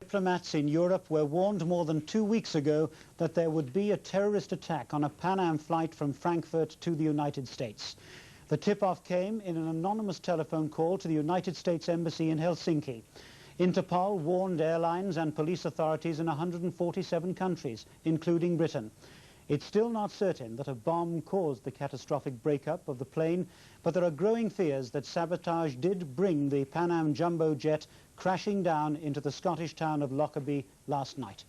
Diplomats in Europe were warned more than 2 weeks ago that there would be a terrorist attack on a Pan Am flight from Frankfurt to the United States. The tip-off came in an anonymous telephone call to the United States Embassy in Helsinki. Interpol warned airlines and police authorities in 147 countries, including Britain. It's still not certain that a bomb caused the catastrophic breakup of the plane, but there are growing fears that sabotage did bring the Pan Am jumbo jet crashing down into the Scottish town of Lockerbie last night.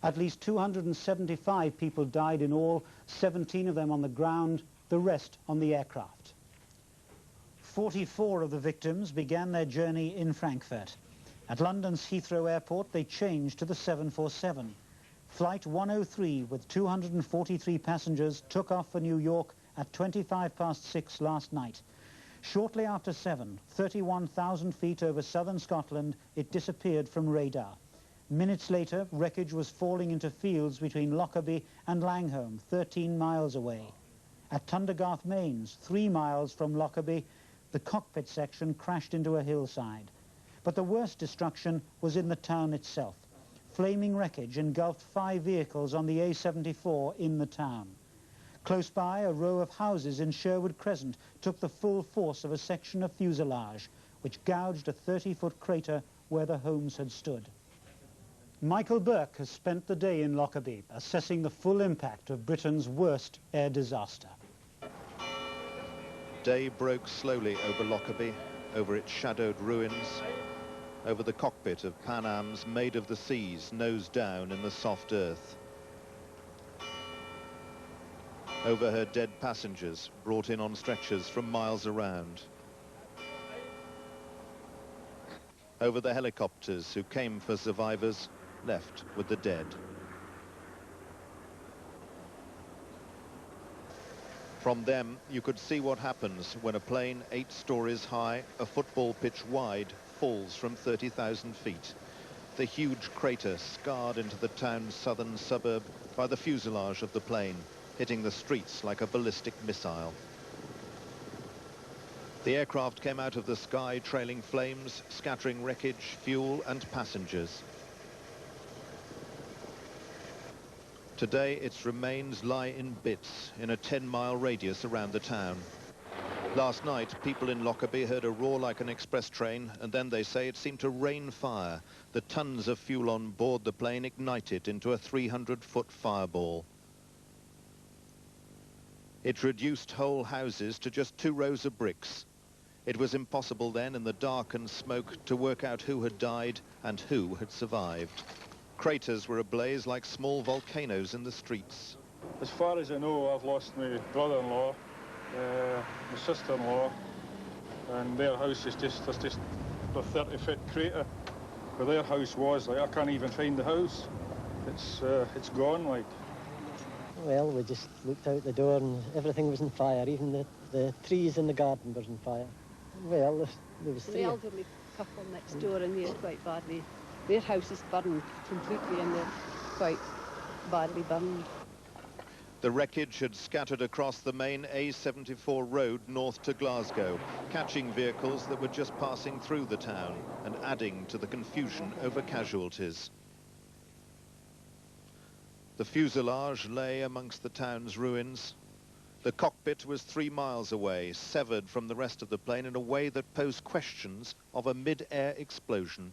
At least 275 people died in all, 17 of them on the ground, the rest on the aircraft. 44 of the victims began their journey in Frankfurt. At London's Heathrow Airport, they changed to the 747. Flight 103 with 243 passengers took off for New York at 6:25 last night. Shortly after 7, 31,000 feet over southern Scotland, it disappeared from radar. Minutes later, wreckage was falling into fields between Lockerbie and Langholm, 13 miles away. At Tundergarth Mains, 3 miles from Lockerbie, the cockpit section crashed into a hillside. But the worst destruction was in the town itself. Flaming wreckage engulfed 5 vehicles on the A74 in the town. Close by, a row of houses in Sherwood Crescent took the full force of a section of fuselage, which gouged a 30-foot crater where the homes had stood. Michael Burke has spent the day in Lockerbie, assessing the full impact of Britain's worst air disaster. Day broke slowly over Lockerbie, over its shadowed ruins, over the cockpit of Pan Am's Maid of the Seas, nose down in the soft earth. Over her dead passengers, brought in on stretchers from miles around. Over the helicopters who came for survivors, left with the dead. From them, you could see what happens when a plane 8 stories high, a football pitch wide, falls from 30,000 feet. The huge crater scarred into the town's southern suburb by the fuselage of the plane, hitting the streets like a ballistic missile. The aircraft came out of the sky trailing flames, scattering wreckage, fuel and passengers. Today, its remains lie in bits in a 10-mile radius around the town. Last night, people in Lockerbie heard a roar like an express train, and then they say it seemed to rain fire. The tons of fuel on board the plane ignited into a 300-foot fireball. It reduced whole houses to just 2 rows of bricks. It was impossible then, in the dark and smoke, to work out who had died and who had survived. Craters were ablaze like small volcanoes in the streets. As far as I know, I've lost my brother-in-law, my sister-in-law, and their house is just a 30-foot crater where their house was. Like, I can't even find the house. It's gone, like. Well, we just looked out the door and everything was on fire. Even the trees in the garden were on fire. Well, there was 3. The elderly couple next door in there quite badly. Their house is burned completely and they're quite badly burned. The wreckage had scattered across the main A74 road north to Glasgow, catching vehicles that were just passing through the town and adding to the confusion over casualties. The fuselage lay amongst the town's ruins. The cockpit was 3 miles away, severed from the rest of the plane in a way that posed questions of a mid-air explosion.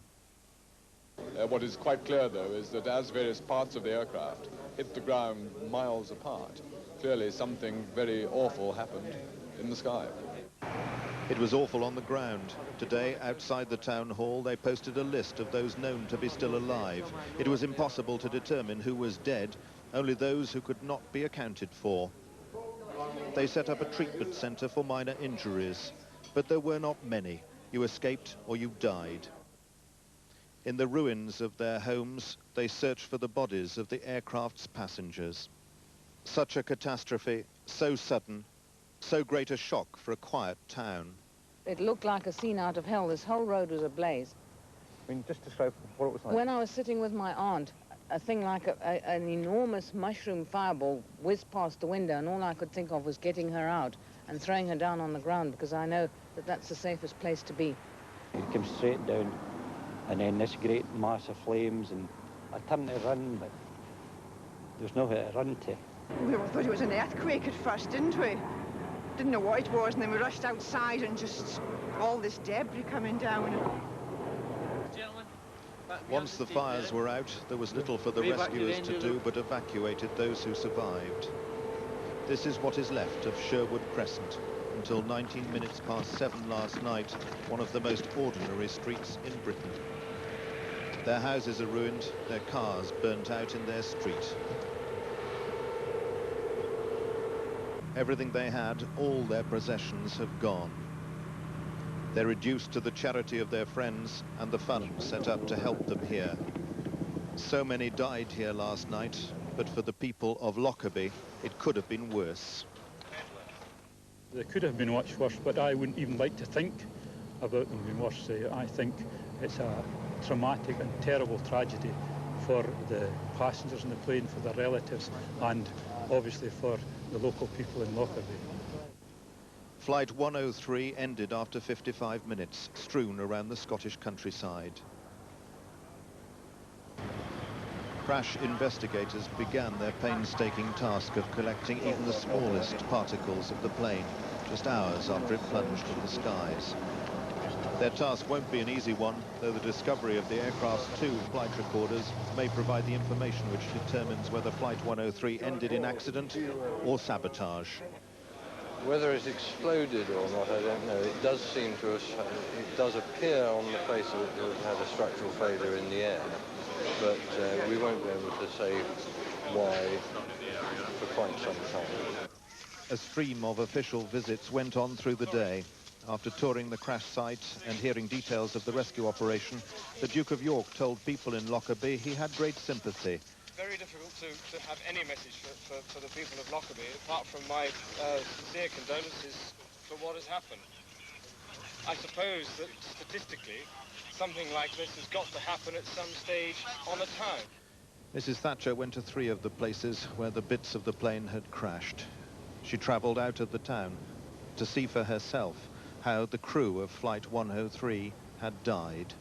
What is quite clear, though, is that as various parts of the aircraft hit the ground miles apart, clearly something very awful happened in the sky. It was awful on the ground. Today, outside the town hall, they posted a list of those known to be still alive. It was impossible to determine who was dead, only those who could not be accounted for. They set up a treatment centre for minor injuries, but there were not many. You escaped or you died. In the ruins of their homes, they searched for the bodies of the aircraft's passengers. Such a catastrophe, so sudden, so great a shock for a quiet town. It looked like a scene out of hell. This whole road was ablaze. I mean, just describe what it was like. When I was sitting with my aunt, a thing like an enormous mushroom fireball whizzed past the window, and all I could think of was getting her out and throwing her down on the ground, because I know that that's the safest place to be. It came straight down. and then this great mass of flames, and I turned to run, but there's nowhere to run to. We thought it was an earthquake at first, didn't we? Didn't know what it was, and then we rushed outside and just all this debris coming down. Once the fires were out, there was little for the rescuers to do but evacuated those who survived. This is what is left of Sherwood Crescent. Until 19 minutes past 7 last night, one of the most ordinary streets in Britain. Their houses are ruined, their cars burnt out in their street. Everything they had, all their possessions have gone. They're reduced to the charity of their friends and the funds set up to help them here. So many died here last night, but for the people of Lockerbie, it could have been worse. They could have been much worse, but I wouldn't even like to think about them being worse. I think it's a traumatic and terrible tragedy for the passengers in the plane, for their relatives, and obviously for the local people in Lockerbie. Flight 103 ended after 55 minutes, strewn around the Scottish countryside. Crash investigators began their painstaking task of collecting even the smallest particles of the plane, just hours after it plunged in the skies. Their task won't be an easy one, though the discovery of the aircraft's 2 flight recorders may provide the information which determines whether Flight 103 ended in accident or sabotage. Whether it exploded or not, I don't know. It does seem to us, it does appear on the face of it that it had a structural failure in the air, but we won't be able to say why for quite some time. A stream of official visits went on through the day. After touring the crash site and hearing details of the rescue operation, the Duke of York told people in Lockerbie he had great sympathy. Very difficult to have any message for the people of Lockerbie, apart from my sincere condolences for what has happened. I suppose that statistically, something like this has got to happen at some stage on a time. Mrs. Thatcher went to 3 of the places where the bits of the plane had crashed. She travelled out of the town to see for herself how the crew of Flight 103 had died.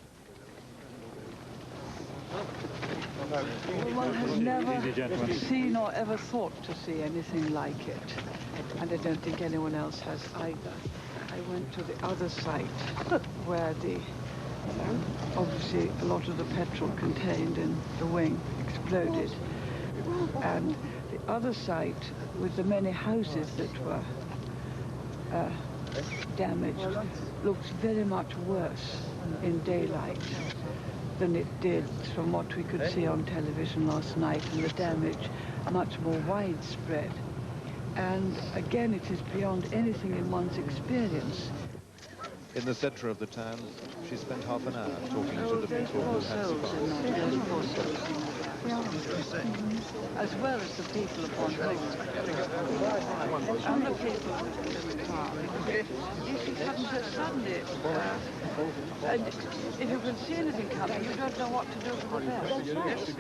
One has never seen or ever thought to see anything like it, and I don't think anyone else has either. I went to the other site where obviously a lot of the petrol contained in the wing exploded, and the other site with the many houses that were damaged looks very much worse in daylight than it did from what we could see on television last night, and the damage much more widespread. And again, it is beyond anything in one's experience. In the centre of the town, she spent half an hour talking to the people who had survived. As well as the people of one home. And the people of the town. If it happens so suddenly, and if you can see anything coming, you don't know what to do for the best.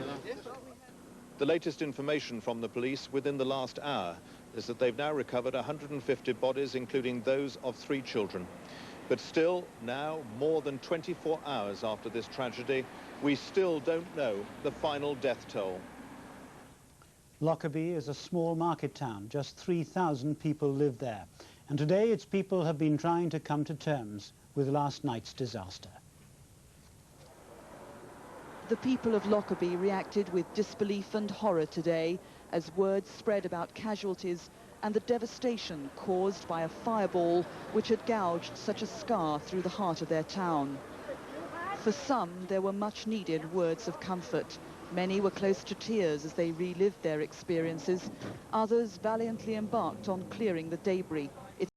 The latest information from the police within the last hour is that they've now recovered 150 bodies, including those of 3 children. But still, now, more than 24 hours after this tragedy, we still don't know the final death toll. Lockerbie is a small market town. Just 3,000 people live there. And today its people have been trying to come to terms with last night's disaster. The people of Lockerbie reacted with disbelief and horror today as word spread about casualties and the devastation caused by a fireball which had gouged such a scar through the heart of their town. For some, there were much needed words of comfort. Many were close to tears as they relived their experiences. Others valiantly embarked on clearing the debris